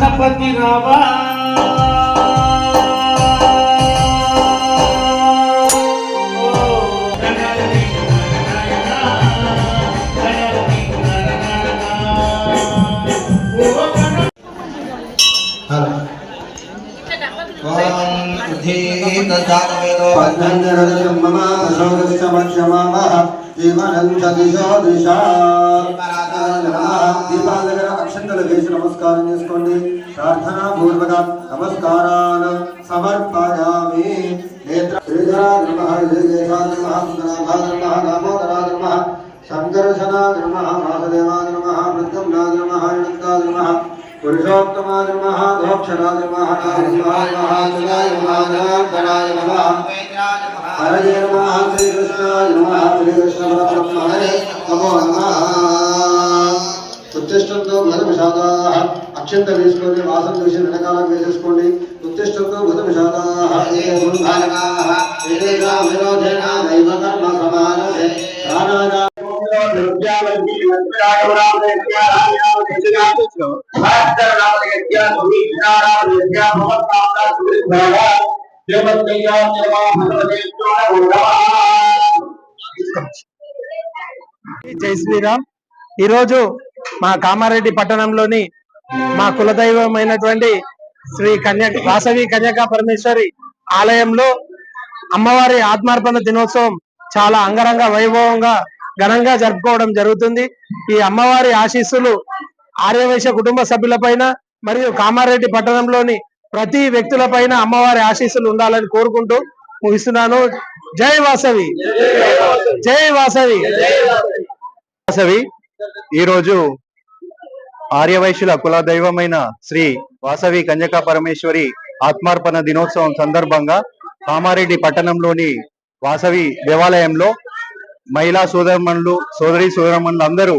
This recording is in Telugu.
గణపతి రావా అక్షంతలు వేసి నమస్కారం చేసుకోండి. ప్రార్థనా పూర్వక నమస్కారాలు సమర్పయామి. శంకర్షణాయ నమః, వాసుదేవాయ నమః, ప్రద్యుమ్నాయ నమః, అనంతాయ నమః, పురుషోత్తమాయ నమః, దోక్షరాయ నమః, నారాయణాయ నమః, జనార్దనాయ నమః, హరయే నమః, శ్రీకృష్ణాయ నమః, శ్రీకృష్ణ పరబ్రహ్మణే నమో నమః. ఉత్తిష్టంతో భూతవిషాదాః అక్షంత వేసుకొని వాసం చూసి వెనకాలం వేసేసుకోండి. ఉత్తిష్టంతో భూతవిషాదాః ఏ గురుభారకాః ఏదేగా విరోధేన దైవ కర్మ సమానతే ప్రాణాదా జై శ్రీరామ్. ఈరోజు మా కామారెడ్డి పట్టణంలోని మా కులదైవమైనటువంటి శ్రీ వాసవి కన్యకా పరమేశ్వరి ఆలయంలో అమ్మవారి ఆత్మార్పణ దినోత్సవం చాలా అంగరంగ వైభవంగా ఘనంగా జరుపుకోవడం జరుగుతుంది. ఈ అమ్మవారి ఆశీస్సులు ఆర్యవైశ్య కుటుంబ సభ్యులపైన మరియు కామారెడ్డి పట్టణంలోని ప్రతి వ్యక్తులపైన అమ్మవారి ఆశీస్సులు ఉండాలని కోరుకుంటూ ముగిస్తున్నాను. జై వాసవి, జై వాసవి. వాసవి ఈరోజు ఆర్యవైశ్యుల కుల దైవమైన శ్రీ వాసవి కన్యకా పరమేశ్వరి ఆత్మార్పణ దినోత్సవం సందర్భంగా కామారెడ్డి పట్టణంలోని వాసవి దేవాలయంలో మహిళా సోదరి సోదరమణులు అందరూ